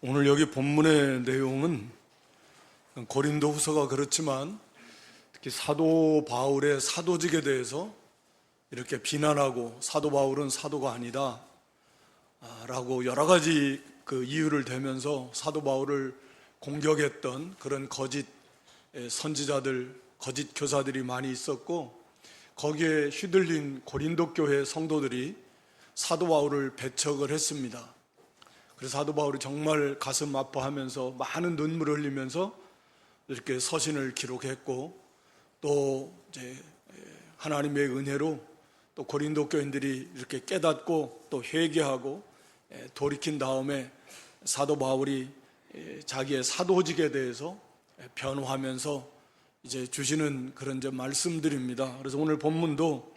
오늘 여기 본문의 내용은 고린도 후서가 그렇지만 특히 사도 바울의 사도직에 대해서 이렇게 비난하고 사도 바울은 사도가 아니다 라고 여러 가지 그 이유를 대면서 사도 바울을 공격했던 그런 거짓 선지자들, 거짓 교사들이 많이 있었고, 거기에 휘둘린 고린도 교회 성도들이 사도 바울을 배척을 했습니다. 그래서 사도 바울이 정말 가슴 아파하면서 많은 눈물을 흘리면서 이렇게 서신을 기록했고, 또 이제 하나님의 은혜로 또 고린도 교인들이 이렇게 깨닫고 또 회개하고 돌이킨 다음에 사도 바울이 자기의 사도직에 대해서 변호하면서 이제 주시는 그런 이제 말씀들입니다. 그래서 오늘 본문도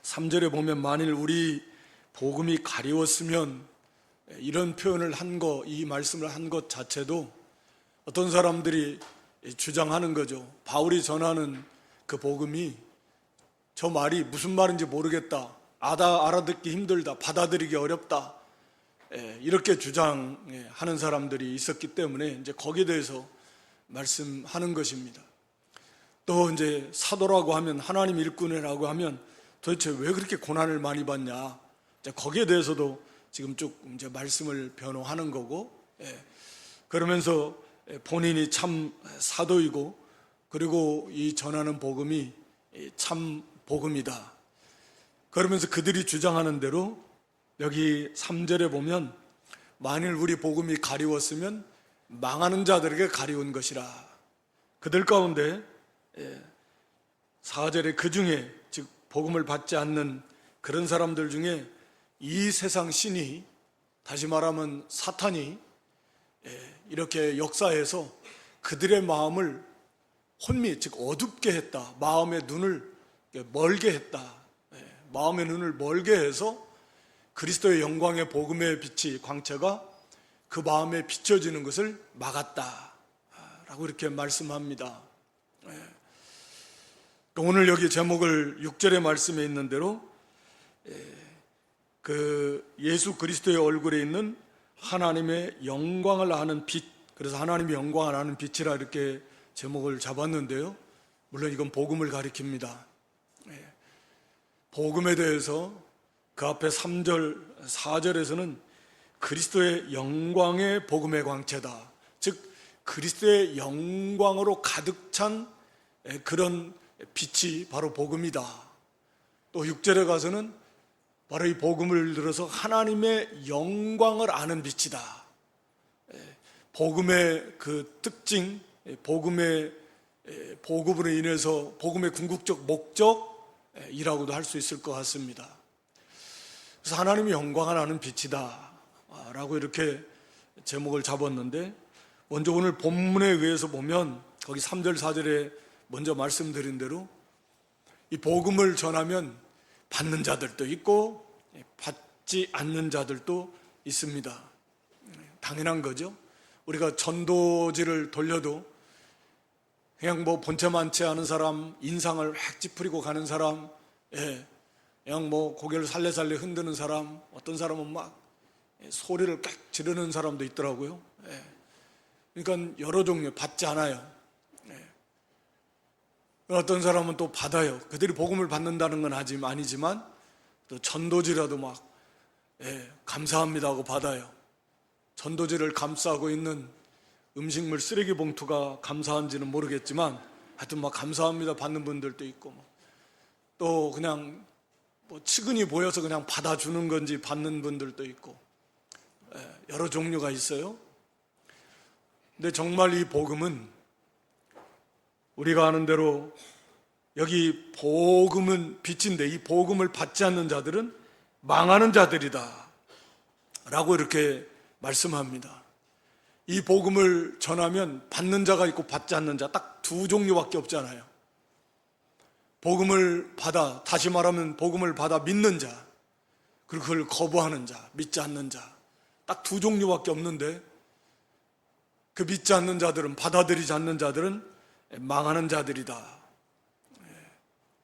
3절에 보면 만일 우리 복음이 가리웠으면, 이런 표현을 한 거, 이 말씀을 한 것 자체도 어떤 사람들이 주장하는 거죠. 바울이 전하는 그 복음이 저 말이 무슨 말인지 모르겠다, 알아듣기 힘들다, 받아들이기 어렵다, 이렇게 주장하는 사람들이 있었기 때문에 이제 거기에 대해서 말씀하는 것입니다. 또 이제 사도라고 하면, 하나님 일꾼이라고 하면 도대체 왜 그렇게 고난을 많이 받냐, 거기에 대해서도 지금 쭉 이제 말씀을 변호하는 거고, 그러면서 본인이 참 사도이고, 그리고 이 전하는 복음이 참 복음이다. 그러면서 그들이 주장하는 대로 여기 3절에 보면 만일 우리 복음이 가리웠으면 망하는 자들에게 가리운 것이라. 그들 가운데 4절에 그 중에, 즉 복음을 받지 않는 그런 사람들 중에 이 세상 신이, 다시 말하면 사탄이 이렇게 역사해서 그들의 마음을 혼미, 즉 어둡게 했다. 마음의 눈을 멀게 했다. 마음의 눈을 멀게 해서 그리스도의 영광의 복음의 빛이, 광채가 그 마음에 비춰지는 것을 막았다 라고 이렇게 말씀합니다. 오늘 여기 제목을 6절의 말씀에 있는 대로 그 예수 그리스도의 얼굴에 있는 하나님의 영광을 아는 빛, 그래서 하나님의 영광을 아는 빛이라 이렇게 제목을 잡았는데요, 물론 이건 복음을 가리킵니다. 복음에 대해서 그 앞에 3절, 4절에서는 그리스도의 영광의 복음의 광채다, 즉 그리스도의 영광으로 가득 찬 그런 빛이 바로 복음이다. 또 6절에 가서는 바로 이 복음을 들어서 하나님의 영광을 아는 빛이다. 복음의 그 특징, 복음으로 인해서 복음의 궁극적 목적이라고도 할 수 있을 것 같습니다. 그래서 하나님의 영광을 아는 빛이다 라고 이렇게 제목을 잡았는데, 먼저 오늘 본문에 의해서 보면 거기 3절 4절에 먼저 말씀드린 대로 이 복음을 전하면 받는 자들도 있고 받지 않는 자들도 있습니다. 당연한 거죠. 우리가 전도지를 돌려도 그냥 뭐 본체 많지 않은 사람, 인상을 획 찌푸리고 가는 사람, 그냥 뭐 고개를 살래살래 흔드는 사람, 어떤 사람은 막 소리를 깍 지르는 사람도 있더라고요. 그러니까 여러 종류, 받지 않아요. 어떤 사람은 또 받아요. 그들이 복음을 받는다는 건 아니지만 또 전도지라도 막 감사합니다 하고 받아요. 전도지를 감싸고 있는 음식물 쓰레기 봉투가 감사한지는 모르겠지만 하여튼 막 감사합니다 받는 분들도 있고, 또 그냥 뭐 측은히 보여서 그냥 받아주는 건지 받는 분들도 있고, 여러 종류가 있어요. 근데 정말 이 복음은 우리가 아는 대로 여기 복음은 빛인데, 이 복음을 받지 않는 자들은 망하는 자들이다 라고 이렇게 말씀합니다. 이 복음을 전하면 받는 자가 있고 받지 않는 자, 딱 두 종류밖에 없잖아요. 복음을 받아, 다시 말하면 복음을 받아 믿는 자, 그리고 그걸 거부하는 자, 믿지 않는 자, 딱 두 종류밖에 없는데, 그 믿지 않는 자들은, 받아들이지 않는 자들은 망하는 자들이다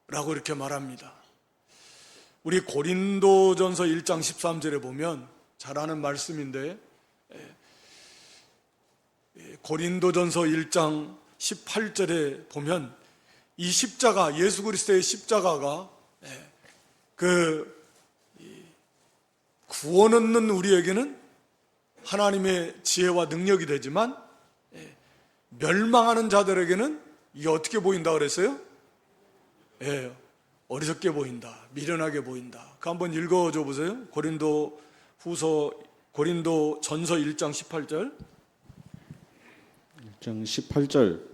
라고 이렇게 말합니다. 우리 고린도전서 1장 13절에 보면 잘 아는 말씀인데, 고린도전서 1장 18절에 보면 이 십자가, 예수 그리스도의 십자가가 그 구원 얻는 우리에게는 하나님의 지혜와 능력이 되지만 멸망하는 자들에게는 이게 어떻게 보인다 그랬어요? 어리석게 보인다, 미련하게 보인다. 그 한번 읽어줘 보세요. 고린도전서 1장 18절. 1장 18절.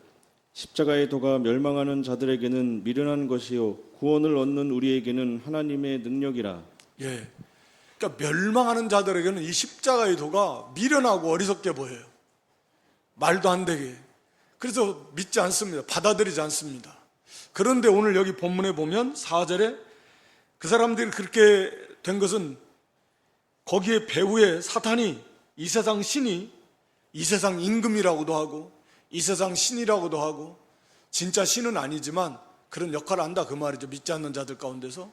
십자가의 도가 멸망하는 자들에게는 미련한 것이요 구원을 얻는 우리에게는 하나님의 능력이라. 그러니까 멸망하는 자들에게는 이 십자가의 도가 미련하고 어리석게 보여요. 말도 안 되게. 그래서 믿지 않습니다. 받아들이지 않습니다. 그런데 오늘 여기 본문에 보면 4절에 그 사람들이 그렇게 된 것은 거기에 배후에 사탄이, 이 세상 신이, 이 세상 임금이라고도 하고 이 세상 신이라고도 하고 진짜 신은 아니지만 그런 역할을 한다 그 말이죠. 믿지 않는 자들 가운데서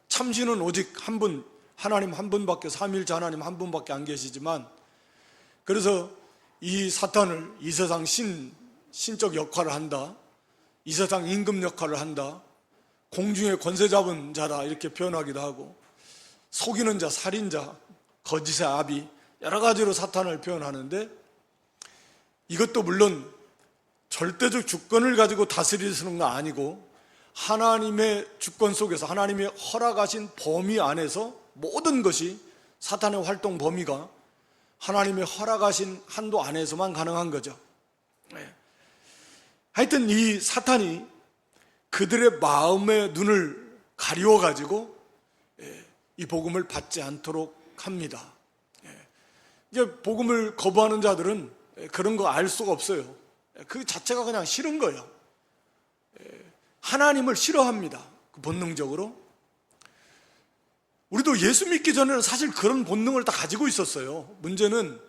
참신은 오직 한 분, 하나님 한 분밖에, 삼위일체 하나님 한 분밖에 안 계시지만, 그래서 이 사탄을 이 세상 신적 역할을 한다, 이 세상 임금 역할을 한다, 공중의 권세 잡은 자다 이렇게 표현하기도 하고, 속이는 자, 살인자, 거짓의 아비, 여러 가지로 사탄을 표현하는데, 이것도 물론 절대적 주권을 가지고 다스리는 거 아니고 하나님의 주권 속에서 하나님의 허락하신 범위 안에서 모든 것이, 사탄의 활동 범위가 하나님의 허락하신 한도 안에서만 가능한 거죠. 하여튼 이 사탄이 그들의 마음의 눈을 가리워 가지고 이 복음을 받지 않도록 합니다. 이제 복음을 거부하는 자들은 그런 거 알 수가 없어요. 그 자체가 그냥 싫은 거예요. 하나님을 싫어합니다. 본능적으로. 우리도 예수 믿기 전에는 사실 그런 본능을 다 가지고 있었어요. 문제는,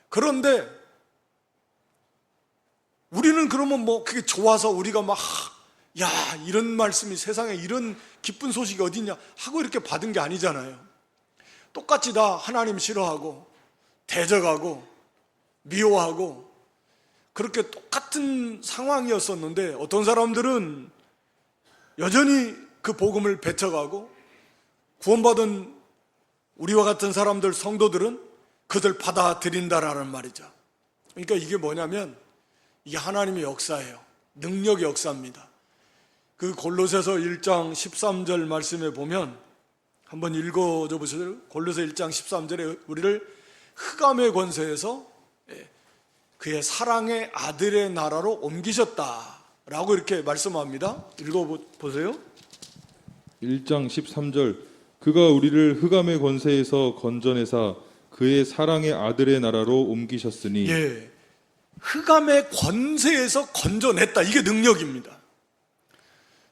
그런데 우리는 그러면 뭐 그게 좋아서 우리가 막 야, 이런 말씀이 세상에 이런 기쁜 소식이 어딨냐 하고 이렇게 받은 게 아니잖아요. 똑같이 다 하나님 싫어하고 대적하고 미워하고 그렇게 똑같은 상황이었었는데, 어떤 사람들은 여전히 그 복음을 배척하고 구원받은 우리와 같은 사람들, 성도들은 그들 받아들인다라는 말이죠. 그러니까 이게 뭐냐면 이게 하나님의 역사예요. 능력의 역사입니다. 그 골로새서 1장 13절 말씀에 보면, 한번 읽어줘 보세요. 골로새 1장 13절에 우리를 흑암의 권세에서 그의 사랑의 아들의 나라로 옮기셨다라고 이렇게 말씀합니다. 읽어보세요. 1장 13절. 그가 우리를 흑암의 권세에서 건져내사 그의 사랑의 아들의 나라로 옮기셨으니. 흑암의 권세에서 건져냈다. 이게 능력입니다.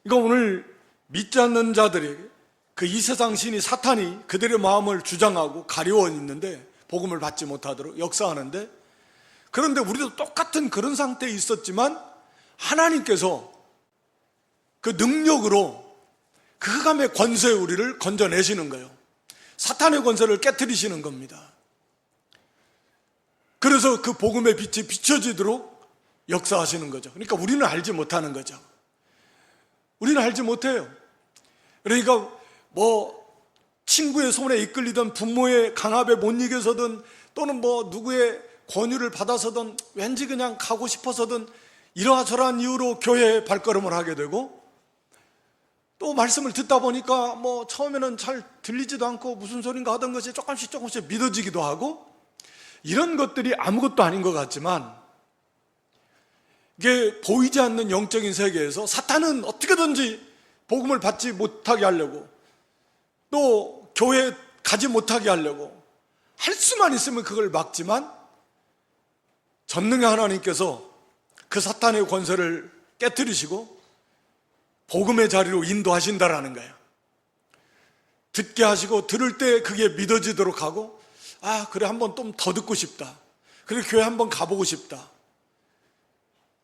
그러니까 오늘 믿지 않는 자들에게 그 이 세상 신이, 사탄이 그들의 마음을 주장하고 가리워 있는데, 복음을 받지 못하도록 역사하는데, 그런데 우리도 똑같은 그런 상태에 있었지만 하나님께서 그 능력으로 그 흑암의 권세에 우리를 건져내시는 거예요. 사탄의 권세를 깨트리시는 겁니다. 그래서 그 복음의 빛이 비춰지도록 역사하시는 거죠. 그러니까 우리는 알지 못하는 거죠. 우리는 알지 못해요. 그러니까 뭐 친구의 손에 이끌리던, 부모의 강압에 못 이겨서든, 또는 뭐 누구의 권유를 받아서든, 왠지 그냥 가고 싶어서든 이러저러한 이유로 교회에 발걸음을 하게 되고, 또 말씀을 듣다 보니까 뭐 처음에는 잘 들리지도 않고 무슨 소린가 하던 것이 조금씩 믿어지기도 하고, 이런 것들이 아무것도 아닌 것 같지만, 이게 보이지 않는 영적인 세계에서 사탄은 어떻게든지 복음을 받지 못하게 하려고, 또 교회에 가지 못하게 하려고 할 수만 있으면 그걸 막지만, 전능의 하나님께서 그 사탄의 권세를 깨트리시고 복음의 자리로 인도하신다라는 거예요. 듣게 하시고, 들을 때 그게 믿어지도록 하고, 아 그래 한번 좀 더 듣고 싶다, 그래 교회 한번 가보고 싶다,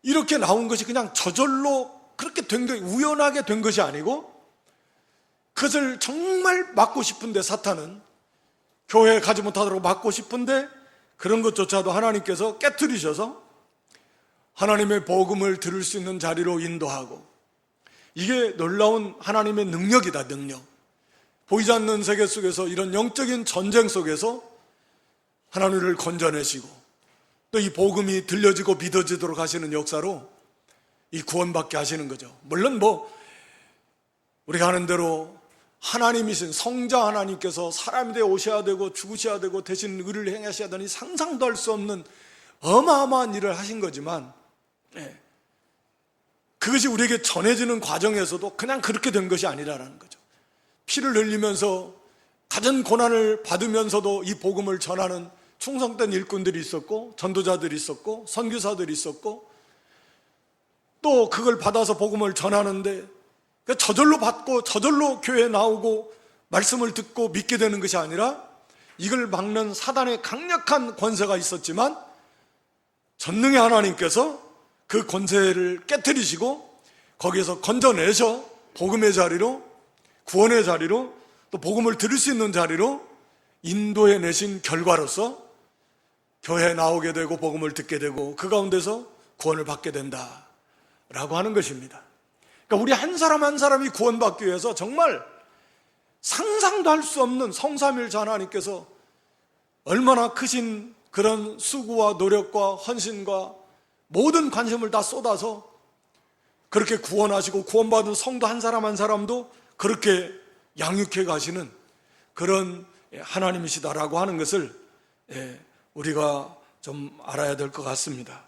이렇게 나온 것이 그냥 저절로 그렇게 된 게, 우연하게 된 것이 아니고, 그것을 정말 막고 싶은데, 사탄은 교회에 가지 못하도록 막고 싶은데 그런 것조차도 하나님께서 깨트리셔서 하나님의 복음을 들을 수 있는 자리로 인도하고, 이게 놀라운 하나님의 능력이다. 능력. 보이지 않는 세계 속에서, 이런 영적인 전쟁 속에서 하나님을 건져내시고 또 이 복음이 들려지고 믿어지도록 하시는 역사로 이 구원받게 하시는 거죠. 물론 우리가 하는 대로 하나님이신 성자 하나님께서 사람이 되어 오셔야 되고 죽으셔야 되고 대신 의를 행하셔야 되니 상상도 할 수 없는 어마어마한 일을 하신 거지만, 그것이 우리에게 전해지는 과정에서도 그냥 그렇게 된 것이 아니라는 거죠. 피를 흘리면서 가진 고난을 받으면서도 이 복음을 전하는 충성된 일꾼들이 있었고, 전도자들이 있었고, 선교사들이 있었고, 또 그걸 받아서 복음을 전하는데 저절로 받고 저절로 교회에 나오고 말씀을 듣고 믿게 되는 것이 아니라, 이걸 막는 사단의 강력한 권세가 있었지만 전능의 하나님께서 그 권세를 깨트리시고 거기에서 건져내셔 복음의 자리로, 구원의 자리로, 또 복음을 들을 수 있는 자리로 인도해 내신 결과로서 교회에 나오게 되고 복음을 듣게 되고 그 가운데서 구원을 받게 된다라고 하는 것입니다. 그러니까 우리 한 사람 한 사람이 구원받기 위해서 정말 상상도 할 수 없는 성삼일자 하나님께서 얼마나 크신 그런 수고와 노력과 헌신과 모든 관심을 다 쏟아서 그렇게 구원하시고, 구원받은 성도 한 사람 한 사람도 그렇게 양육해 가시는 그런 하나님이시다라고 하는 것을 우리가 좀 알아야 될 것 같습니다.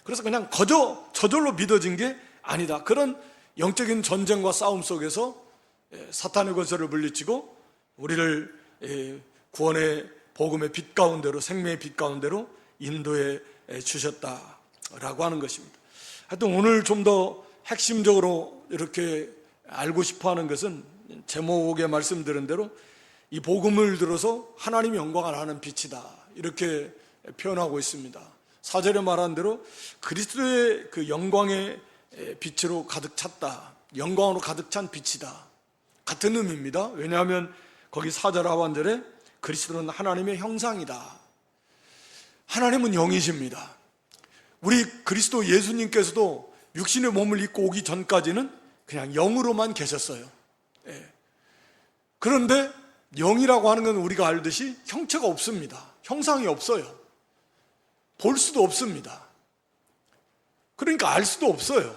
그래서 그냥 저절로 믿어진 게 아니다. 그런 영적인 전쟁과 싸움 속에서 사탄의 권세를 물리치고 우리를 구원의 복음의 빛 가운데로, 생명의 빛 가운데로 인도해 주셨다라고 하는 것입니다. 하여튼 오늘 좀 더 핵심적으로 이렇게 알고 싶어 하는 것은 제목에 말씀드린 대로 이 복음을 들어서 하나님의 영광을 아는 빛이다, 이렇게 표현하고 있습니다. 4절에 말한 대로 그리스도의 그 영광의 빛으로 가득 찼다, 영광으로 가득 찬 빛이다, 같은 의미입니다. 왜냐하면 거기 4절 하반절에 그리스도는 하나님의 형상이다. 하나님은 영이십니다. 우리 그리스도 예수님께서도 육신의 몸을 입고 오기 전까지는 그냥 영으로만 계셨어요. 그런데 영이라고 하는 건 우리가 알듯이 형체가 없습니다. 형상이 없어요. 볼 수도 없습니다. 그러니까 알 수도 없어요.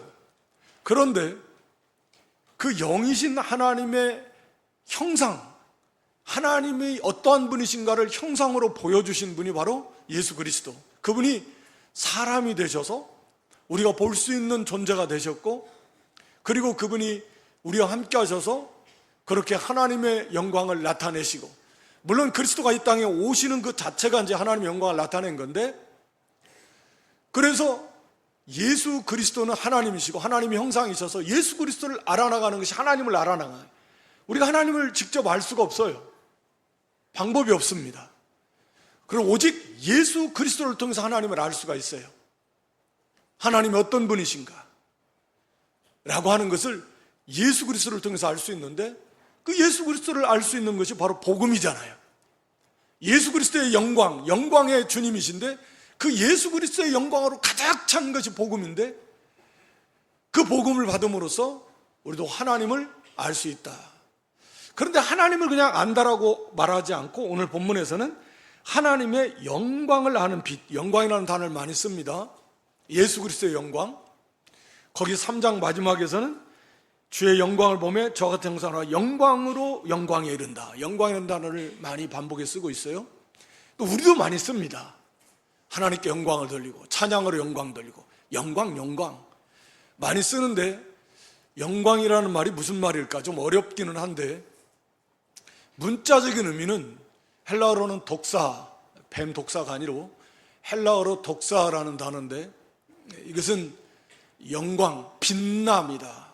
그런데 그 영이신 하나님의 형상, 하나님이 어떠한 분이신가를 형상으로 보여주신 분이 바로 예수 그리스도. 그분이 사람이 되셔서 우리가 볼 수 있는 존재가 되셨고, 그리고 그분이 우리와 함께 하셔서 그렇게 하나님의 영광을 나타내시고, 물론 그리스도가 이 땅에 오시는 그 자체가 이제 하나님의 영광을 나타낸 건데, 그래서 예수 그리스도는 하나님이시고 하나님의 형상이셔서 예수 그리스도를 알아나가는 것이 하나님을 알아나가요. 우리가 하나님을 직접 알 수가 없어요. 방법이 없습니다. 그럼 오직 예수 그리스도를 통해서 하나님을 알 수가 있어요. 하나님이 어떤 분이신가 라고 하는 것을 예수 그리스도를 통해서 알 수 있는데, 그 예수 그리스도를 알 수 있는 것이 바로 복음이잖아요. 예수 그리스도의 영광, 영광의 주님이신데 그 예수 그리스도의 영광으로 가득 찬 것이 복음인데, 그 복음을 받음으로써 우리도 하나님을 알 수 있다. 그런데 하나님을 그냥 안다라고 말하지 않고 오늘 본문에서는 하나님의 영광을 아는 빛, 영광이라는 단어를 많이 씁니다. 예수 그리스도의 영광. 거기 3장 마지막에서는 주의 영광을 보며 저와 같은 형상으로 영광으로 영광에 이른다, 영광이라는 단어를 많이 반복해 쓰고 있어요. 또 우리도 많이 씁니다. 하나님께 영광을 돌리고 찬양으로 영광 돌리고 영광 많이 쓰는데, 영광이라는 말이 무슨 말일까 좀 어렵기는 한데, 문자적인 의미는 헬라어로는 독사, 뱀 독사가 아니고 헬라어로 독사라는 단어인데, 이것은 영광, 빛납니다.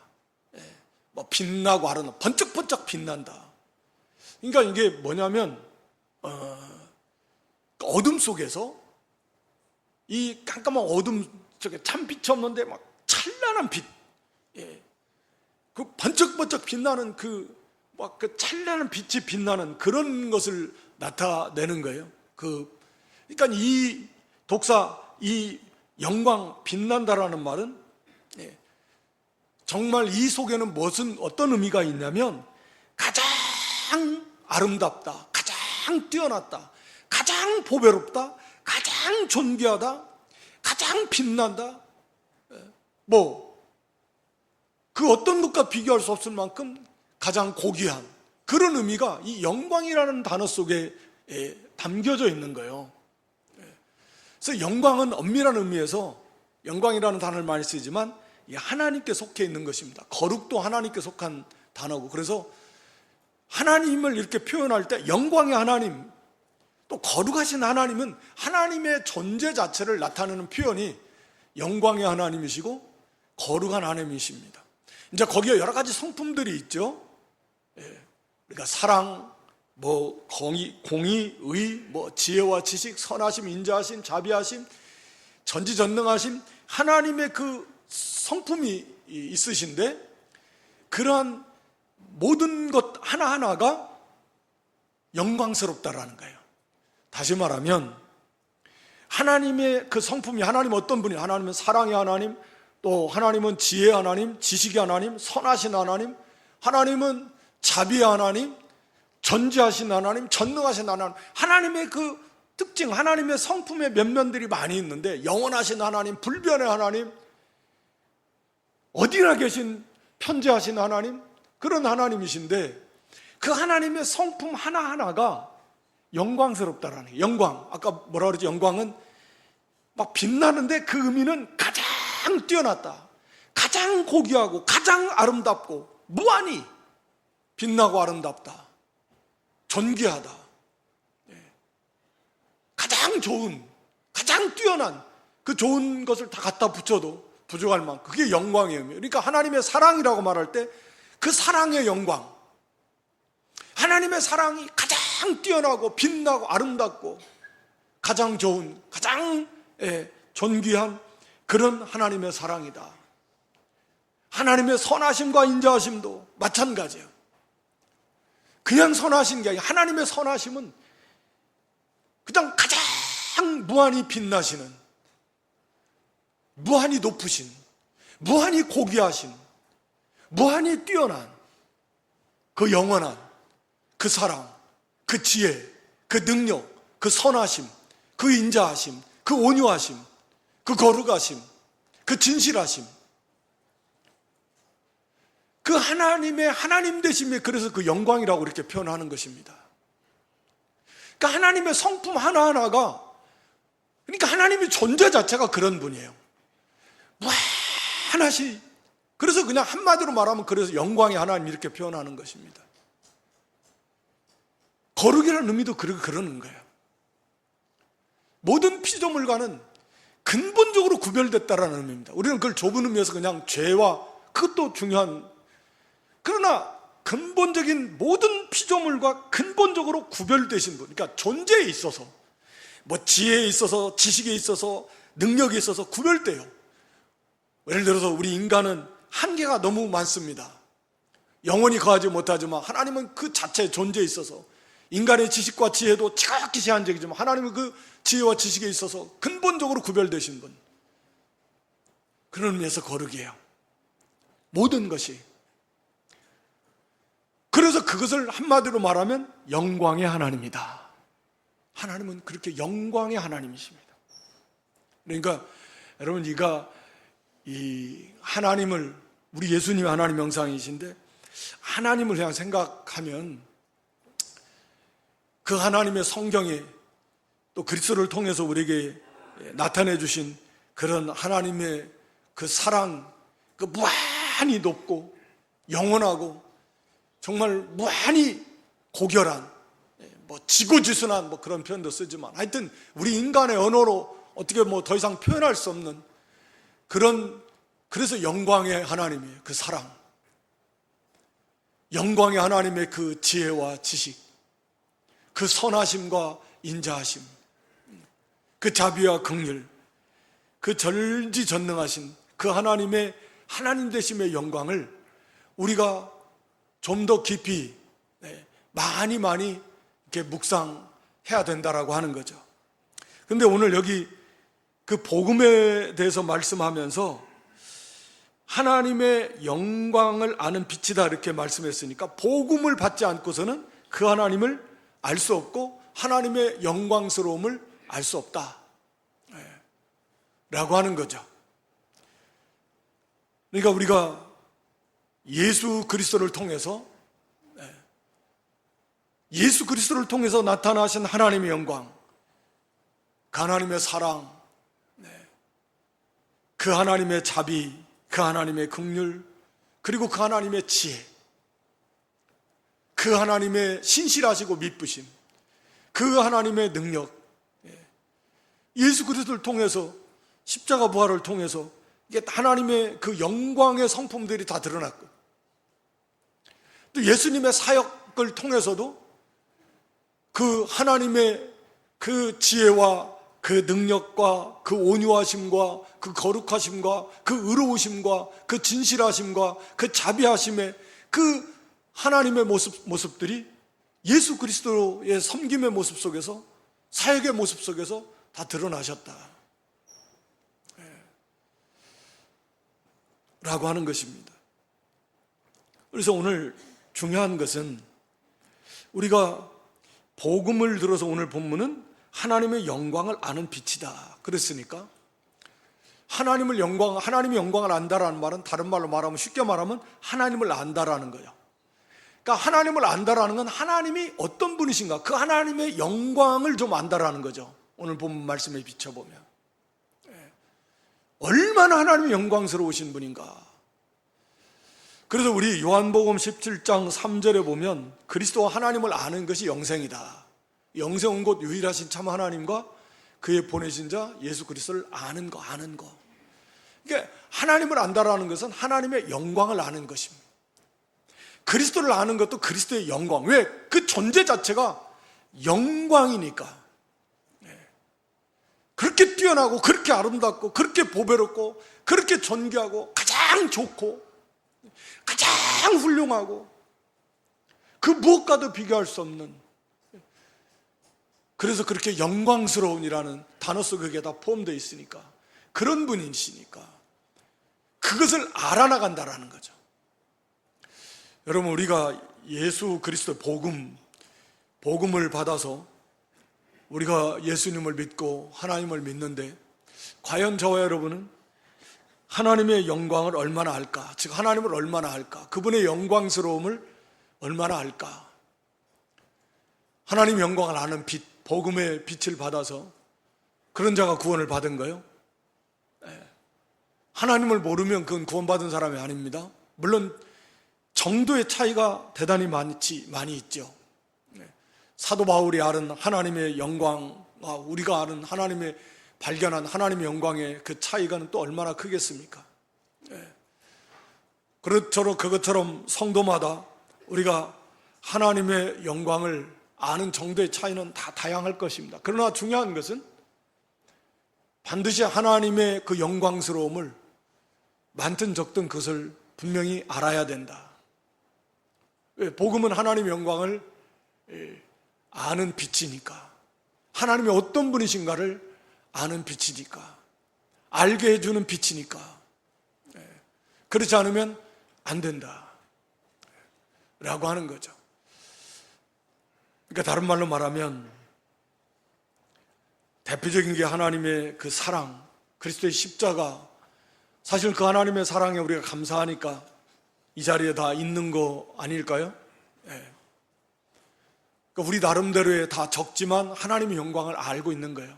빛나고 아름다, 번쩍번쩍 빛난다. 그러니까 이게 뭐냐면 어둠 속에서 이 깜깜한 어둠 속에 참 빛이 없는데 막 찬란한 빛, 그 번쩍번쩍 빛나는 그 찬란한 빛이 빛나는 그런 것을 나타내는 거예요. 그 그러니까 이 독사, 이 영광, 빛난다라는 말은 정말 이 속에는 어떤 의미가 있냐면 가장 아름답다, 가장 뛰어났다, 가장 보배롭다, 가장 존귀하다, 가장 빛난다, 그 어떤 것과 비교할 수 없을 만큼 가장 고귀한 그런 의미가 이 영광이라는 단어 속에 담겨져 있는 거예요. 그래서 영광은 엄밀한 의미에서 영광이라는 단어를 많이 쓰지만 하나님께 속해 있는 것입니다. 거룩도 하나님께 속한 단어고, 그래서 하나님을 이렇게 표현할 때 영광의 하나님, 또 거룩하신 하나님은 하나님의 존재 자체를 나타내는 표현이 영광의 하나님이시고 거룩한 하나님이십니다. 이제 거기에 여러 가지 성품들이 있죠. 그러니까 사랑, 공의, 의, 지혜와 지식, 선하심, 인자하심, 자비하심, 전지전능하심, 하나님의 그 성품이 있으신데 그러한 모든 것 하나하나가 영광스럽다라는 거예요. 다시 말하면 하나님의 그 성품이, 하나님 어떤 분이에요? 하나님은 사랑의 하나님, 또 하나님은 지혜의 하나님, 지식의 하나님, 선하신 하나님, 하나님은 자비의 하나님, 전지하신 하나님, 전능하신 하나님, 하나님의 그 특징, 하나님의 성품의 면면들이 많이 있는데 영원하신 하나님, 불변의 하나님, 어디나 계신 편재하신 하나님, 그런 하나님이신데 그 하나님의 성품 하나하나가 영광스럽다라는 거예요. 영광, 아까 뭐라 그러지? 영광은 막 빛나는데 그 의미는 가장 뛰어났다, 가장 고귀하고 가장 아름답고 무한히 빛나고 아름답다, 존귀하다, 가장 좋은, 가장 뛰어난 그 좋은 것을 다 갖다 붙여도 부족할 만큼 그게 영광의 의미예요. 그러니까 하나님의 사랑이라고 말할 때 그 사랑의 영광, 하나님의 사랑이 가장 뛰어나고 빛나고 아름답고 가장 좋은, 가장 존귀한 그런 하나님의 사랑이다. 하나님의 선하심과 인자하심도 마찬가지예요. 그냥 선하신 게 아니라 하나님의 선하심은 그냥 가장 무한히 빛나시는, 무한히 높으신, 무한히 고귀하신, 무한히 뛰어난 그 영원한 그 사랑, 그 지혜, 그 능력, 그 선하심, 그 인자하심, 그 온유하심, 그 거룩하심, 그 진실하심, 그 하나님의 하나님 되심이, 그래서 그 영광이라고 이렇게 표현하는 것입니다. 그러니까 하나님의 성품 하나하나가, 그러니까 하나님의 존재 자체가 그런 분이에요. 무한하시. 그래서 그냥 한마디로 말하면 그래서 영광의 하나님 이렇게 표현하는 것입니다. 거룩이라는 의미도 그러는 거예요. 모든 피조물과는 근본적으로 구별됐다라는 의미입니다. 우리는 그걸 좁은 의미에서 그냥 죄와, 그것도 중요한, 그러나 근본적인 모든 피조물과 근본적으로 구별되신 분, 그러니까 존재에 있어서, 지혜에 있어서, 지식에 있어서, 능력에 있어서 구별돼요. 예를 들어서 우리 인간은 한계가 너무 많습니다. 영원히 거하지 못하지만 하나님은 그 자체의 존재에 있어서, 인간의 지식과 지혜도 지극히 제한적이지만 하나님은 그 지혜와 지식에 있어서 근본적으로 구별되신 분, 그런 의미에서 거룩이에요. 모든 것이. 그래서 그것을 한마디로 말하면 영광의 하나님이다. 하나님은 그렇게 영광의 하나님이십니다. 그러니까 여러분, 이 하나님을, 우리 예수님이 하나님 형상이신데 하나님을 그냥 생각하면 그 하나님의 성경에 또 그리스도를 통해서 우리에게 나타내 주신 그런 하나님의 그 사랑, 그 무한히 높고 영원하고 정말 무한히 고결한, 지고지순한 그런 표현도 쓰지만 하여튼 우리 인간의 언어로 어떻게 더 이상 표현할 수 없는 그래서 영광의 하나님이에요. 그 사랑, 영광의 하나님의 그 지혜와 지식, 그 선하심과 인자하심, 그 자비와 긍휼, 그 전지전능하신 그 하나님의 하나님 되심의 영광을 우리가 좀 더 깊이 많이 이렇게 묵상해야 된다라고 하는 거죠. 근데 오늘 여기 그 복음에 대해서 말씀하면서 하나님의 영광을 아는 빛이다 이렇게 말씀했으니까 복음을 받지 않고서는 그 하나님을 알 수 없고 하나님의 영광스러움을 알 수 없다 라고 하는 거죠. 그러니까 우리가 예수 그리스도를 통해서 나타나신 하나님의 영광, 그 하나님의 사랑, 그 하나님의 자비, 그 하나님의 긍휼, 그리고 그 하나님의 지혜, 그 하나님의 신실하시고 미쁘심, 그 하나님의 능력, 예수 그리스도를 통해서, 십자가 부활을 통해서 이게 하나님의 그 영광의 성품들이 다 드러났고, 또 예수님의 사역을 통해서도 그 하나님의 그 지혜와 그 능력과 그 온유하심과 그 거룩하심과 그 의로우심과 그 진실하심과 그 자비하심의 그 하나님의 모습들이 예수 그리스도의 섬김의 모습 속에서, 사역의 모습 속에서 다 드러나셨다 라고 하는 것입니다. 그래서 오늘 중요한 것은 우리가 복음을 들어서 오늘 본문은 하나님의 영광을 아는 빛이다 그랬으니까, 하나님의 영광을 안다라는 말은 다른 말로 말하면, 쉽게 말하면 하나님을 안다라는 거예요. 그러니까 하나님을 안다라는 건 하나님이 어떤 분이신가, 그 하나님의 영광을 좀 안다라는 거죠. 오늘 본문 말씀에 비춰보면 얼마나 하나님이 영광스러우신 분인가. 그래서 우리 요한복음 17장 3절에 보면 그리스도와 하나님을 아는 것이 영생이다. 영생은 곧 유일하신 참 하나님과 그의 보내신 자 예수 그리스도를 아는 거. 그러니까 하나님을 안다라는 것은 하나님의 영광을 아는 것입니다. 그리스도를 아는 것도 그리스도의 영광. 왜? 그 존재 자체가 영광이니까. 그렇게 뛰어나고 그렇게 아름답고 그렇게 보배롭고 그렇게 존귀하고 가장 좋고 가장 훌륭하고 그 무엇과도 비교할 수 없는, 그래서 그렇게 영광스러운이라는 단어 속에 다 포함되어 있으니까, 그런 분이시니까 그것을 알아나간다라는 거죠. 여러분, 우리가 예수 그리스도의 복음을 받아서 우리가 예수님을 믿고 하나님을 믿는데, 과연 저와 여러분은 하나님의 영광을 얼마나 알까? 즉 하나님을 얼마나 알까? 그분의 영광스러움을 얼마나 알까? 하나님의 영광을 아는 빛, 복음의 빛을 받아서 그런 자가 구원을 받은 거예요? 하나님을 모르면 그건 구원받은 사람이 아닙니다. 물론 정도의 차이가 대단히 많이 있죠. 사도 바울이 아는 하나님의 영광과 우리가 아는 하나님의 발견한 하나님의 영광의 그 차이가 또 얼마나 크겠습니까? 그것처럼 성도마다 우리가 하나님의 영광을 아는 정도의 차이는 다 다양할 것입니다. 그러나 중요한 것은 반드시 하나님의 그 영광스러움을 많든 적든 그것을 분명히 알아야 된다. 왜? 복음은 하나님의 영광을 아는 빛이니까, 하나님이 어떤 분이신가를 아는 빛이니까, 알게 해주는 빛이니까, 그렇지 않으면 안 된다 라고 하는 거죠. 그러니까 다른 말로 말하면 대표적인 게 하나님의 그 사랑, 그리스도의 십자가. 사실 그 하나님의 사랑에 우리가 감사하니까 이 자리에 다 있는 거 아닐까요? 그러니까 우리 나름대로의 다 적지만 하나님의 영광을 알고 있는 거예요.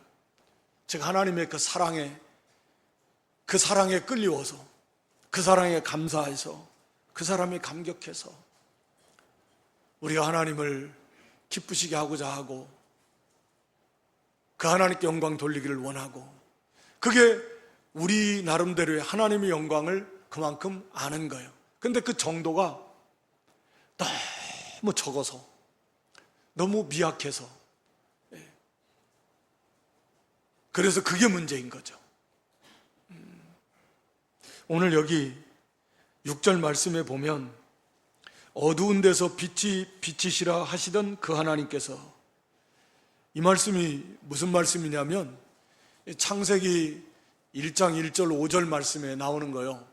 즉 하나님의 그 사랑에 끌려워서, 그 사랑에 감사해서, 그 사람에 감격해서 우리가 하나님을 기쁘시게 하고자 하고 그 하나님께 영광 돌리기를 원하고, 그게 우리 나름대로의 하나님의 영광을 그만큼 아는 거예요. 근데 그 정도가 너무 적어서, 너무 미약해서, 그래서 그게 문제인 거죠. 오늘 여기 6절 말씀에 보면 어두운 데서 빛이 비치시라 하시던 그 하나님께서 이 말씀이 무슨 말씀이냐면 창세기 1장 1절 5절 말씀에 나오는 거요.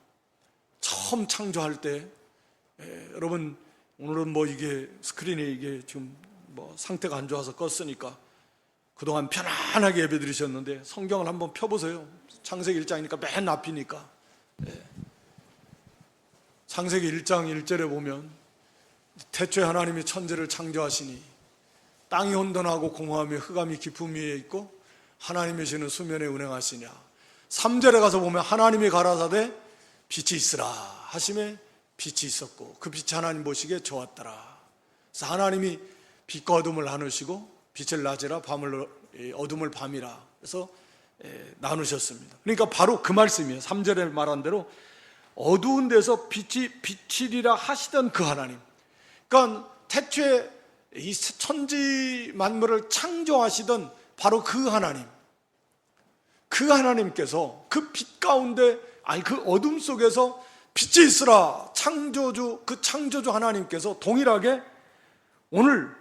처음 창조할 때 여러분 오늘은 뭐 이게 스크린이 이게 지금 뭐 상태가 안 좋아서 껐으니까 그동안 편안하게 예배 드리셨는데 성경을 한번 펴보세요. 창세기 1장이니까 맨 앞이니까. 창세기 1장 1절에 보면 태초에 하나님이 천지를 창조하시니 땅이 혼돈하고 공허하며 흑암이 깊음 위에 있고 하나님이시는 수면에 운행하시냐. 3절에 가서 보면 하나님이 가라사대 빛이 있으라 하심에 빛이 있었고 그 빛이 하나님 보시기에 좋았더라. 그래서 하나님이 빛과 어둠을 나누시고 빛을 낮이라 어둠을 밤이라 그래서 나누셨습니다. 그러니까 바로 그 말씀이에요. 3절에 말한 대로 어두운 데서 빛이 비치리라 하시던 그 하나님. 그러니까 태초에 이 천지 만물을 창조하시던 바로 그 하나님, 그 하나님께서 그 빛 가운데 그 어둠 속에서 빛이 있으라 그 창조주 하나님께서 동일하게 오늘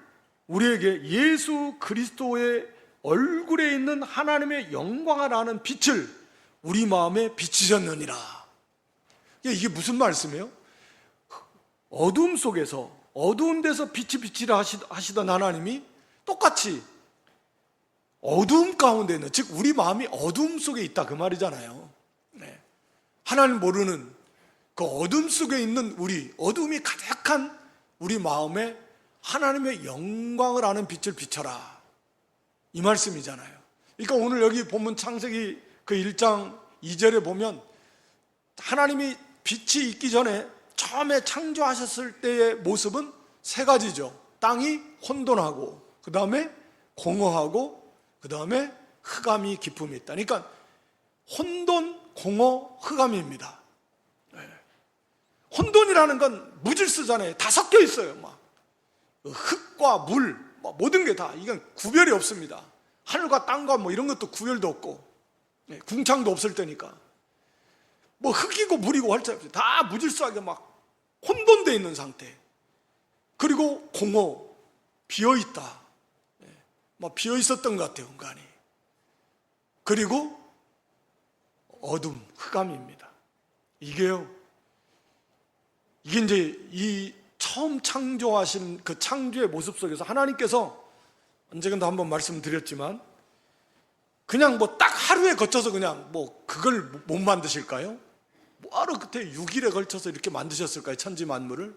우리에게 예수 그리스도의 얼굴에 있는 하나님의 영광을 아는 빛을 우리 마음에 비치셨느니라. 이게 무슨 말씀이에요? 어둠 속에서 어두운 데서 빛이 비치라 하시던 하나님이 똑같이 어두움 가운데 있는, 즉 우리 마음이 어두움 속에 있다 그 말이잖아요. 하나님 모르는 그 어둠 속에 있는 우리, 어둠이 가득한 우리 마음에 하나님의 영광을 아는 빛을 비춰라 이 말씀이잖아요. 그러니까 오늘 여기 보면 창세기 그 1장 2절에 보면 하나님이 빛이 있기 전에 처음에 창조하셨을 때의 모습은 세 가지죠. 땅이 혼돈하고 그 다음에 공허하고 그 다음에 흑암이 깊음이 있다. 그러니까 혼돈, 공허, 흑암입니다. 혼돈이라는 건 무질서잖아요. 다 섞여 있어요. 막 흙과 물, 모든 게 다 이건 구별이 없습니다. 하늘과 땅과 뭐 이런 것도 구별도 없고 궁창도 없을 때니까 뭐 흙이고 물이고 할 때 없이 다 무질서하게 막 혼돈되어 있는 상태. 그리고 공허, 비어있다. 뭐 비어있었던 것 같아요, 공간이. 그리고 어둠, 흑암입니다. 이게 이제 이 처음 창조하신 그 창조의 모습 속에서 하나님께서 언젠가 한번 말씀드렸지만 그냥 뭐 딱 하루에 거쳐서 그냥 뭐 그걸 못 만드실까요? 뭐하러 그때 6일에 걸쳐서 이렇게 만드셨을까요? 천지 만물을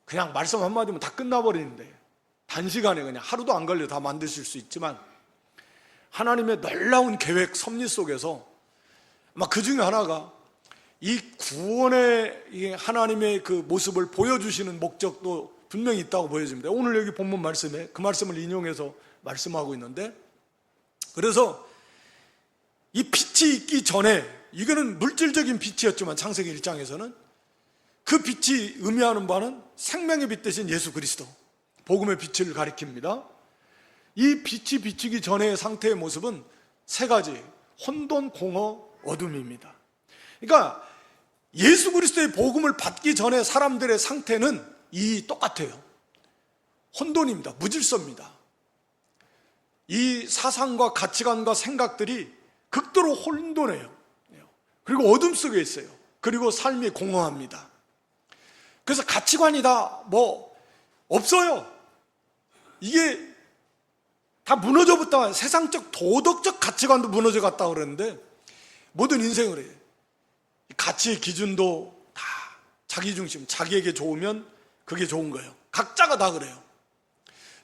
그냥 말씀 한마디면 다 끝나버리는데 단시간에 그냥 하루도 안 걸려 다 만드실 수 있지만 하나님의 놀라운 계획 섭리 속에서 아마 그 중에 하나가 이 구원의 이 하나님의 그 모습을 보여주시는 목적도 분명히 있다고 보여집니다. 오늘 여기 본문 말씀에 그 말씀을 인용해서 말씀하고 있는데, 그래서 이 빛이 있기 전에, 이거는 물질적인 빛이었지만 창세기 1장에서는 그 빛이 의미하는 바는 생명의 빛 대신 예수 그리스도, 복음의 빛을 가리킵니다. 이 빛이 비치기 전의 상태의 모습은 세 가지, 혼돈, 공허, 어둠입니다. 그러니까 예수 그리스도의 복음을 받기 전에 사람들의 상태는 이 똑같아요. 혼돈입니다. 무질서입니다. 이 사상과 가치관과 생각들이 극도로 혼돈해요. 그리고 어둠 속에 있어요. 그리고 삶이 공허합니다. 그래서 가치관이 다 뭐 없어요. 이게 다 무너져버렸다. 세상적 도덕적 가치관도 무너져갔다 그러는데 모든 인생을 해요. 가치의 기준도 다 자기 중심, 자기에게 좋으면 그게 좋은 거예요. 각자가 다 그래요.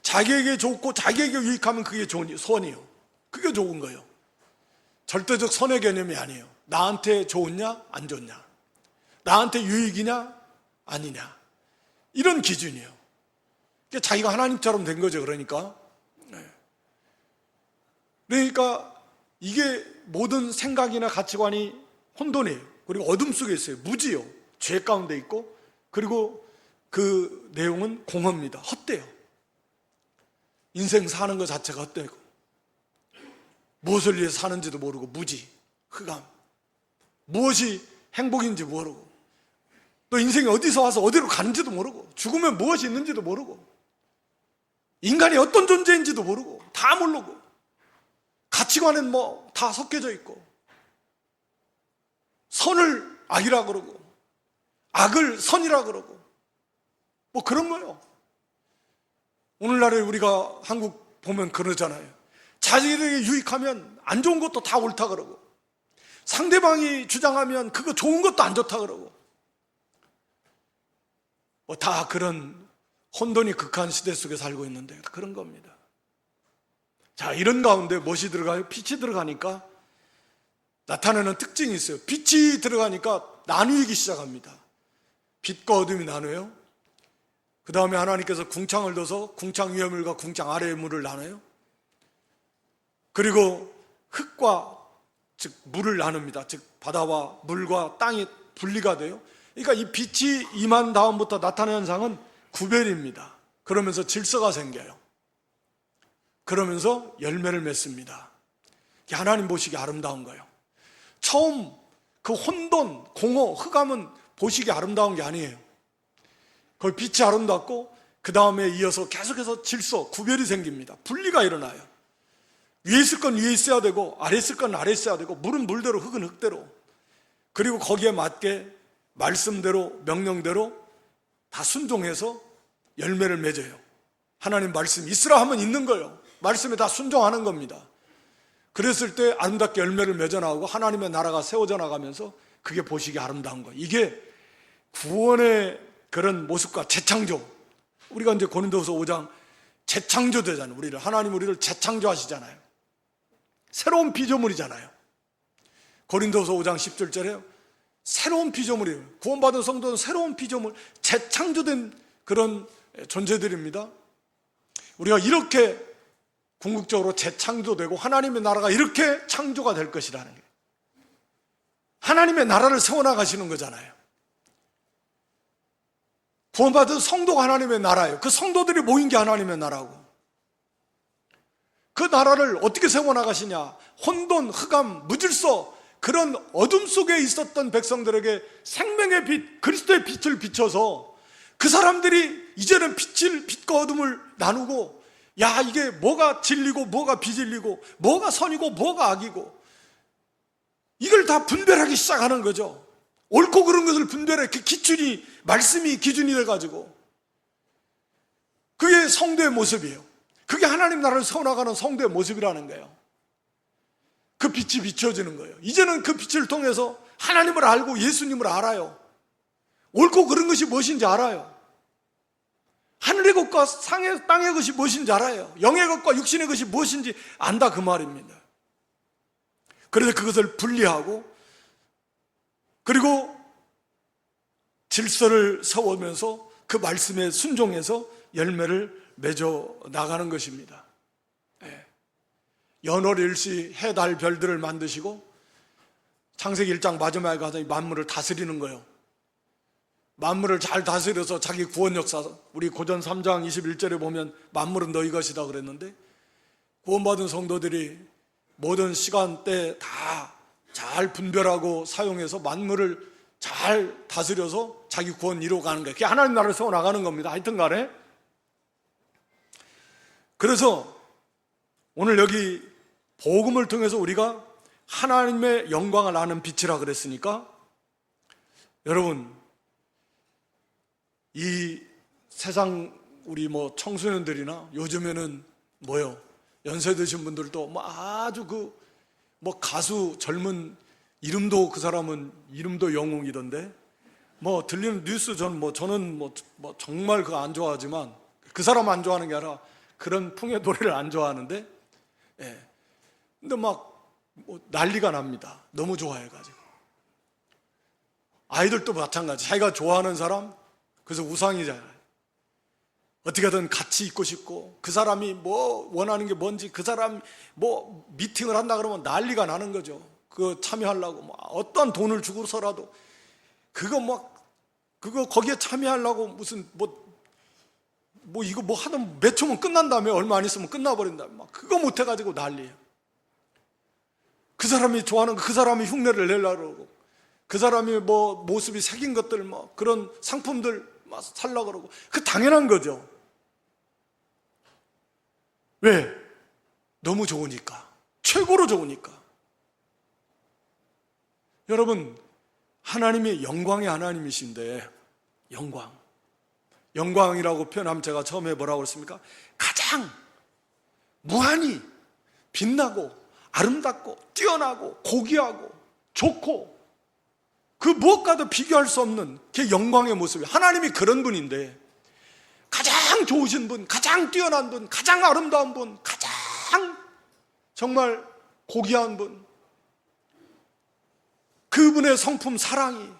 자기에게 좋고 자기에게 유익하면 그게 좋은 선이에요. 그게 좋은 거예요. 절대적 선의 개념이 아니에요. 나한테 좋으냐 안 좋냐, 나한테 유익이냐 아니냐, 이런 기준이에요. 자기가 하나님처럼 된 거죠. 그러니까 이게 모든 생각이나 가치관이 혼돈이에요. 그리고 어둠 속에 있어요. 무지요. 죄 가운데 있고, 그리고 그 내용은 공허입니다. 헛돼요. 인생 사는 것 자체가 헛되고, 무엇을 위해서 사는지도 모르고, 무지, 흑암, 무엇이 행복인지 모르고, 또 인생이 어디서 와서 어디로 가는지도 모르고, 죽으면 무엇이 있는지도 모르고, 인간이 어떤 존재인지도 모르고 다 모르고 가치관은 뭐 다 섞여져 있고 선을 악이라 그러고 악을 선이라 그러고 뭐 그런 거예요. 오늘날에 우리가 한국 보면 그러잖아요. 자기에게 유익하면 안 좋은 것도 다 옳다 그러고 상대방이 주장하면 그거 좋은 것도 안 좋다 그러고 뭐 다 그런 혼돈이 극한 시대 속에 살고 있는데 그런 겁니다. 자, 이런 가운데 무엇이 들어가요? 빛이 들어가니까 나타나는 특징이 있어요. 빛이 들어가니까 나누기 시작합니다. 빛과 어둠이 나눠요. 그 다음에 하나님께서 궁창을 둬서 궁창 위의 물과 궁창 아래의 물을 나눠요. 그리고 흙과 즉 물을 나눕니다. 즉 바다와 물과 땅이 분리가 돼요. 그러니까 이 빛이 임한 다음부터 나타나는 현상은 구별입니다. 그러면서 질서가 생겨요. 그러면서 열매를 맺습니다. 하나님 보시기 아름다운 거예요. 처음 그 혼돈, 공허, 흑암은 보시기 아름다운 게 아니에요. 거기 빛이 아름답고 그 다음에 이어서 계속해서 질서, 구별이 생깁니다. 분리가 일어나요. 위에 있을 건 위에 있어야 되고 아래 있을 건 아래 있어야 되고 물은 물대로 흙은 흙대로 그리고 거기에 맞게 말씀대로 명령대로 다 순종해서 열매를 맺어요. 하나님 말씀 있으라 하면 있는 거예요. 말씀에 다 순종하는 겁니다. 그랬을 때 아름답게 열매를 맺어 나오고 하나님의 나라가 세워져 나가면서 그게 보시기 아름다운 거예요. 이게 구원의 그런 모습과 재창조. 우리가 이제 고린도후서 5장 재창조되잖아요. 하나님 우리를 재창조하시잖아요. 새로운 피조물이잖아요. 고린도후서 5장 17절에 새로운 피조물이에요. 구원받은 성도는 새로운 피조물, 재창조된 그런 존재들입니다. 우리가 이렇게 궁극적으로 재창조되고 하나님의 나라가 이렇게 창조가 될 것이라는 거예요. 하나님의 나라를 세워나가시는 거잖아요. 구원받은 성도가 하나님의 나라예요. 그 성도들이 모인 게 하나님의 나라고 그 나라를 어떻게 세워나가시냐. 혼돈, 흑암, 무질서 그런 어둠 속에 있었던 백성들에게 생명의 빛, 그리스도의 빛을 비춰서 그 사람들이 이제는 빛과 어둠을 나누고 야 이게 뭐가 진리고 뭐가 비진리고 뭐가 선이고 뭐가 악이고 이걸 다 분별하기 시작하는 거죠. 옳고 그른 것을 분별해. 그 기준이 말씀이 기준이 돼가지고 그게 성도의 모습이에요. 그게 하나님 나라를 세워나가는 성도의 모습이라는 거예요. 그 빛이 비춰지는 거예요. 이제는 그 빛을 통해서 하나님을 알고 예수님을 알아요. 옳고 그른 것이 무엇인지 알아요. 하늘의 것과 땅의 것이 무엇인지 알아요. 영의 것과 육신의 것이 무엇인지 안다 그 말입니다. 그래서 그것을 분리하고 그리고 질서를 세우면서 그 말씀에 순종해서 열매를 맺어 나가는 것입니다. 연월 일시 해, 달, 별들을 만드시고 창세기 1장 마지막에 가서 만물을 다스리는 거예요. 만물을 잘 다스려서 자기 구원 역사, 우리 고전 3장 21절에 보면 만물은 너희 것이다 그랬는데 구원받은 성도들이 모든 시간대 다 잘 분별하고 사용해서 만물을 잘 다스려서 자기 구원 이루어가는 거예요. 그게 하나님 나라를 세워나가는 겁니다. 하여튼 간에 그래서 오늘 여기 복음을 통해서 우리가 하나님의 영광을 아는 빛이라 그랬으니까 여러분 이 세상 우리 뭐 청소년들이나 요즘에는 뭐요 연세 드신 분들도 뭐 아주 그 뭐 가수 젊은 이름도 그 사람은 이름도 영웅이던데 뭐 들리는 뉴스 저는 뭐 정말 그거 안 좋아하지만 그 사람 안 좋아하는 게 아니라 그런 풍의 노래를 안 좋아하는데 근데 막 뭐 난리가 납니다. 너무 좋아해가지고 아이들도 마찬가지. 자기가 좋아하는 사람 그래서 우상이잖아요. 어떻게든 같이 있고 싶고 그 사람이 뭐 원하는 게 뭔지 그 사람 뭐 미팅을 한다 그러면 난리가 나는 거죠. 그거 참여하려고 뭐 어떤 돈을 주고서라도 그거 거기에 참여하려고 무슨 뭐 이거 뭐 하든 몇 초면 끝난다며 얼마 안 있으면 끝나버린다며 막 그거 못 해가지고 난리예요. 그 사람이 좋아하는 그 사람이 흉내를 내려고 그러고 그 사람이 뭐 모습이 새긴 것들 뭐 그런 상품들 막 살려고 그러고 그 당연한 거죠. 왜? 너무 좋으니까. 최고로 좋으니까. 여러분, 하나님이 영광의 하나님이신데, 영광이라고 표현하면 제가 처음에 뭐라고 그랬습니까? 가장 무한히 빛나고 아름답고 뛰어나고 고귀하고 좋고 그 무엇과도 비교할 수 없는 그 영광의 모습이, 하나님이 그런 분인데, 가장 좋으신 분, 가장 뛰어난 분, 가장 아름다운 분, 가장 정말 고귀한 분, 그분의 성품 사랑이,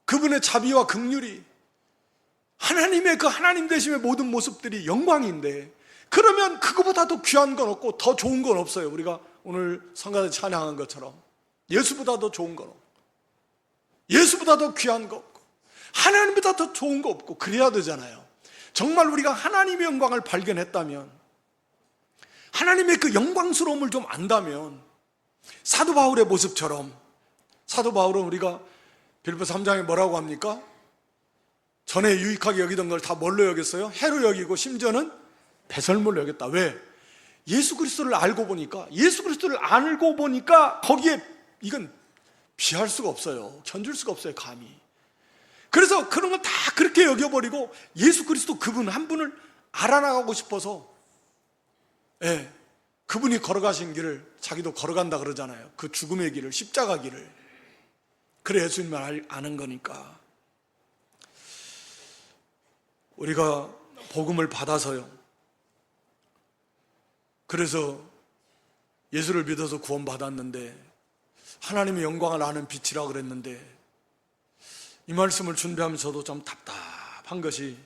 그분의 자비와 긍휼이, 하나님의 그 하나님 되심의 모든 모습들이 영광인데, 그러면 그거보다 더 귀한 건 없고 더 좋은 건 없어요. 우리가 오늘 성가대 찬양한 것처럼 예수보다 더 좋은 건 없고, 예수보다 더 귀한 거 없고, 하나님보다 더 좋은 거 없고, 그래야 되잖아요. 정말 우리가 하나님의 영광을 발견했다면, 하나님의 그 영광스러움을 좀 안다면, 사도 바울의 모습처럼, 사도 바울은 우리가 빌립보서 3장에 뭐라고 합니까? 전에 유익하게 여기던 걸 다 뭘로 여겼어요? 해로 여기고 심지어는 배설물로 여겼다. 왜? 예수 그리스도를 알고 보니까, 거기에 이건 비할 수가 없어요. 견줄 수가 없어요, 감히. 그래서 그런 걸 다 그렇게 여겨버리고 예수 그리스도 그분 한 분을 알아나가고 싶어서, 그분이 걸어가신 길을 자기도 걸어간다 그러잖아요. 그 죽음의 길을, 십자가 길을. 그래 예수님만 아는 거니까. 우리가 복음을 받아서요, 그래서 예수를 믿어서 구원받았는데 하나님의 영광을 아는 빛이라 그랬는데, 이 말씀을 준비하면서도 좀 답답한 것이,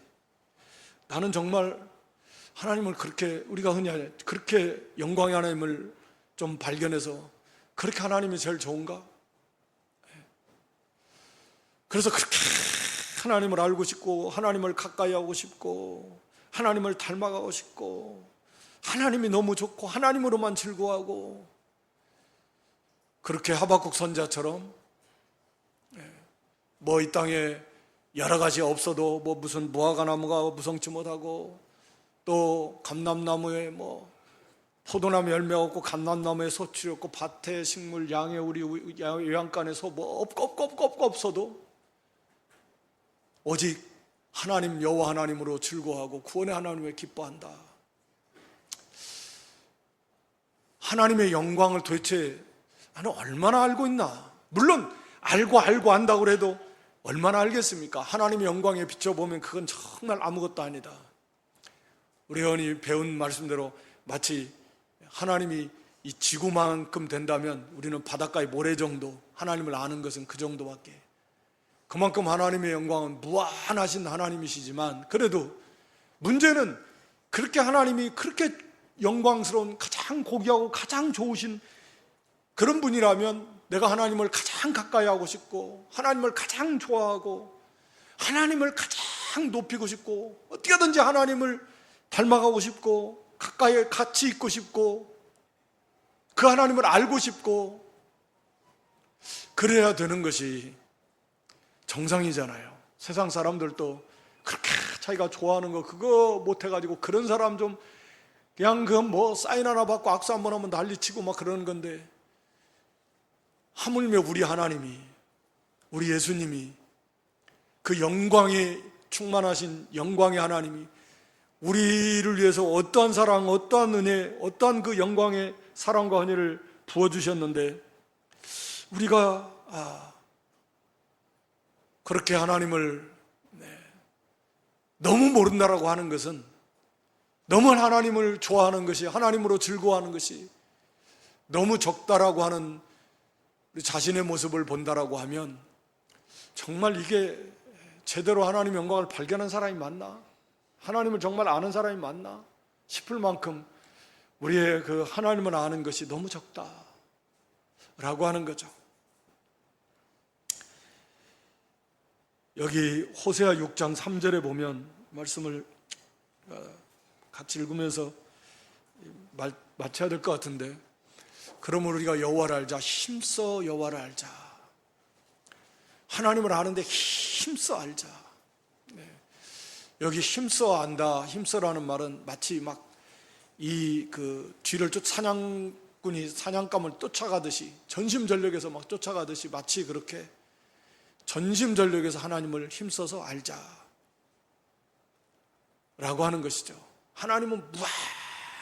나는 정말 하나님을 그렇게, 우리가 흔히 그렇게 영광의 하나님을 좀 발견해서 그렇게 하나님이 제일 좋은가? 그래서 그렇게 하나님을 알고 싶고, 하나님을 가까이 하고 싶고, 하나님을 닮아가고 싶고, 하나님이 너무 좋고 하나님으로만 즐거워하고, 그렇게 하박국 선지자처럼 뭐 이 땅에 여러 가지 없어도 뭐 무슨 무화과나무가 무성치 못하고, 또 감람나무에 뭐 포도나무 열매가 없고 감람나무에 소출이 없고 밭에 식물 양의 우리 요양간에 소 뭐 없고 없어도 오직 하나님 여호와 하나님으로 즐거워하고 구원의 하나님을 기뻐한다. 하나님의 영광을 도대체 나는 얼마나 알고 있나? 물론 알고 안다고 해도 얼마나 알겠습니까? 하나님의 영광에 비춰보면 그건 정말 아무것도 아니다. 우리 회원이 배운 말씀대로 마치 하나님이 이 지구만큼 된다면 우리는 바닷가의 모래 정도, 하나님을 아는 것은 그 정도밖에. 그만큼 하나님의 영광은 무한하신 하나님이시지만, 그래도 문제는 그렇게 하나님이 그렇게 영광스러운, 가장 고귀하고 가장 좋으신 그런 분이라면 내가 하나님을 가장 가까이 하고 싶고, 하나님을 가장 좋아하고, 하나님을 가장 높이고 싶고, 어떻게든지 하나님을 닮아가고 싶고, 가까이 같이 있고 싶고, 그 하나님을 알고 싶고, 그래야 되는 것이 정상이잖아요. 세상 사람들도 그렇게 자기가 좋아하는 거 그거 못해가지고, 그런 사람 좀 그냥 그 뭐 사인 하나 받고 악수 한번 하면 난리치고 막 그러는 건데, 하물며 우리 하나님이, 우리 예수님이, 그 영광에 충만하신 영광의 하나님이 우리를 위해서 어떠한 사랑, 어떠한 은혜, 어떠한 그 영광의 사랑과 은혜를 부어주셨는데, 우리가 그렇게 하나님을 너무 모른다라고 하는 것은, 너무 하나님을 좋아하는 것이, 하나님으로 즐거워하는 것이 너무 적다라고 하는 우리 자신의 모습을 본다라고 하면, 정말 이게 제대로 하나님의 영광을 발견한 사람이 맞나? 하나님을 정말 아는 사람이 맞나? 싶을 만큼 우리의 그 하나님을 아는 것이 너무 적다라고 하는 거죠. 여기 호세아 6장 3절에 보면 말씀을 같이 읽으면서 마쳐야 될 것 같은데, 그러므로 우리가 여호와를 알자, 힘써 여호와를 알자. 하나님을 아는데 힘써 알자. 여기 힘써 안다, 힘써라는 말은 마치 막 이 그 뒤를 사냥꾼이 사냥감을 쫓아가듯이 전심전력에서 막 쫓아가듯이 마치 그렇게 전심전력에서 하나님을 힘써서 알자 라고 하는 것이죠. 하나님은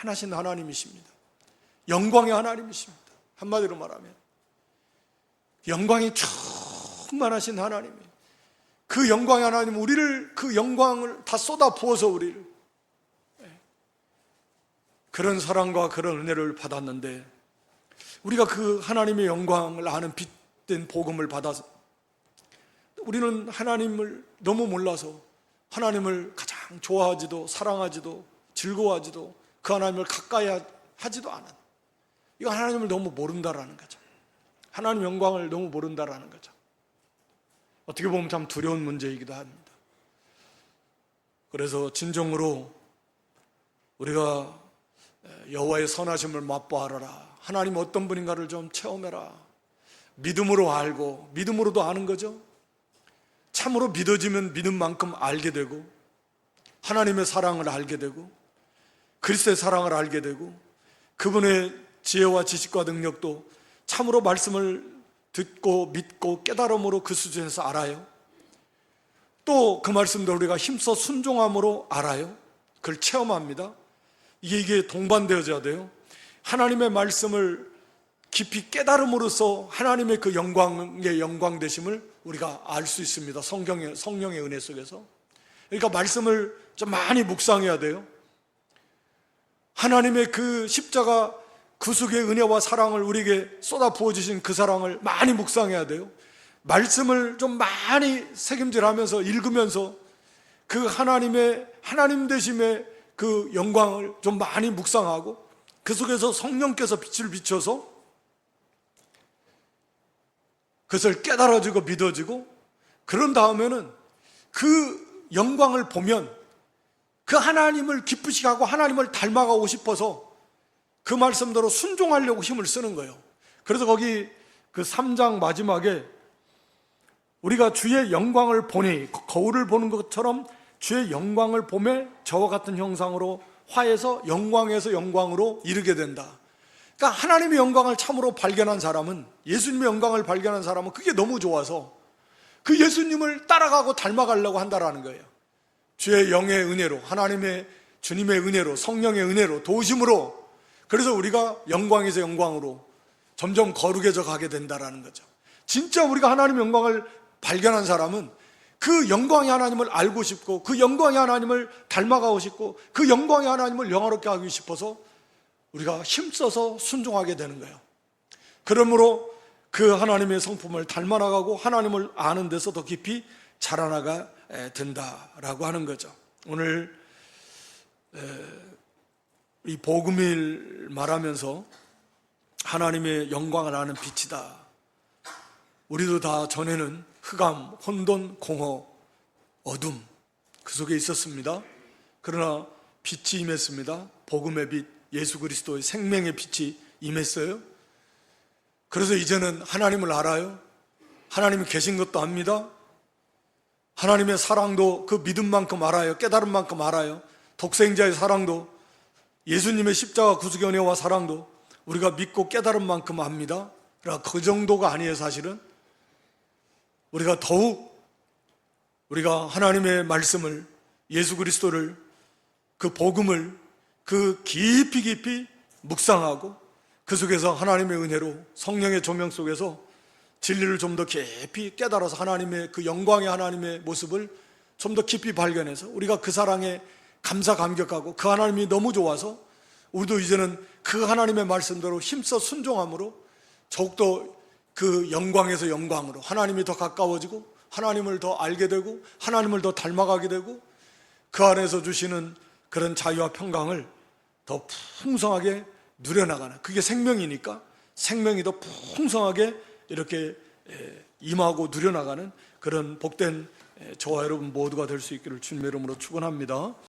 무한하신 하나님이십니다. 영광의 하나님이십니다. 한마디로 말하면 영광이 충만하신 하나님이에요. 그 영광의 하나님, 우리를 그 영광을 다 쏟아 부어서 우리를 그런 사랑과 그런 은혜를 받았는데, 우리가 그 하나님의 영광을 아는 빛된 복음을 받아서 우리는 하나님을 너무 몰라서 하나님을 가장 좋아하지도 사랑하지도 즐거워하지도 그 하나님을 가까이 하지도 않은, 이거 하나님을 너무 모른다라는 거죠. 하나님 영광을 너무 모른다라는 거죠. 어떻게 보면 참 두려운 문제이기도 합니다. 그래서 진정으로 우리가 여호와의 선하심을 맛보아라, 하나님 어떤 분인가를 좀 체험해라, 믿음으로 알고 믿음으로도 아는 거죠. 참으로 믿어지면 믿음만큼 알게 되고, 하나님의 사랑을 알게 되고, 그리스도의 사랑을 알게 되고, 그분의 지혜와 지식과 능력도 참으로 말씀을 듣고 믿고 깨달음으로 그 수준에서 알아요. 또 그 말씀도 우리가 힘써 순종함으로 알아요. 그걸 체험합니다. 이게 동반되어져야 돼요. 하나님의 말씀을 깊이 깨달음으로써 하나님의 그 영광의 영광 되심을 우리가 알 수 있습니다. 성령의 은혜 속에서. 그러니까 말씀을 좀 많이 묵상해야 돼요. 하나님의 그 십자가 구속의 은혜와 사랑을 우리에게 쏟아 부어주신 그 사랑을 많이 묵상해야 돼요. 말씀을 좀 많이 새김질하면서 읽으면서 그 하나님의 하나님 되심의 그 영광을 좀 많이 묵상하고, 그 속에서 성령께서 빛을 비춰서 그것을 깨달아지고 믿어지고, 그런 다음에는 그 영광을 보면 그 하나님을 기쁘시게 하고 하나님을 닮아가고 싶어서 그 말씀대로 순종하려고 힘을 쓰는 거예요. 그래서 거기 그 3장 마지막에 우리가 주의 영광을 보니, 거울을 보는 것처럼 주의 영광을 보매 저와 같은 형상으로 화해서 영광에서 영광으로 이르게 된다. 그러니까 하나님의 영광을 참으로 발견한 사람은, 예수님의 영광을 발견한 사람은 그게 너무 좋아서 그 예수님을 따라가고 닮아가려고 한다라는 거예요. 주의 영의 은혜로, 하나님의 주님의 은혜로, 성령의 은혜로, 도우심으로, 그래서 우리가 영광에서 영광으로 점점 거룩해져 가게 된다라는 거죠. 진짜 우리가 하나님의 영광을 발견한 사람은 그 영광의 하나님을 알고 싶고, 그 영광의 하나님을 닮아가고 싶고, 그 영광의 하나님을 영화롭게 하고 싶어서 우리가 힘써서 순종하게 되는 거예요. 그러므로 그 하나님의 성품을 닮아나가고 하나님을 아는 데서 더 깊이 자라나가 된다라고 하는 거죠. 오늘 이 복음을 말하면서 하나님의 영광을 아는 빛이다. 우리도 다 전에는 흑암, 혼돈, 공허, 어둠 그 속에 있었습니다. 그러나 빛이 임했습니다. 복음의 빛, 예수 그리스도의 생명의 빛이 임했어요. 그래서 이제는 하나님을 알아요. 하나님이 계신 것도 압니다. 하나님의 사랑도 그 믿음만큼 알아요. 깨달은 만큼 알아요. 독생자의 사랑도, 예수님의 십자가 구속의 은혜와 사랑도 우리가 믿고 깨달은 만큼 압니다. 그러나 그 정도가 아니에요. 사실은 우리가 더욱 우리가 하나님의 말씀을, 예수 그리스도를, 그 복음을 그 깊이 묵상하고 그 속에서 하나님의 은혜로 성령의 조명 속에서 진리를 좀 더 깊이 깨달아서 하나님의 그 영광의 하나님의 모습을 좀 더 깊이 발견해서 우리가 그 사랑에 감사 감격하고 그 하나님이 너무 좋아서 우리도 이제는 그 하나님의 말씀대로 힘써 순종함으로 더욱더 그 영광에서 영광으로 하나님이 더 가까워지고 하나님을 더 알게 되고 하나님을 더 닮아가게 되고 그 안에서 주시는 그런 자유와 평강을 더 풍성하게 누려나가는, 그게 생명이니까 생명이 더 풍성하게 이렇게 임하고 누려나가는 그런 복된 저와 여러분 모두가 될 수 있기를 주님의 이름으로 축원합니다.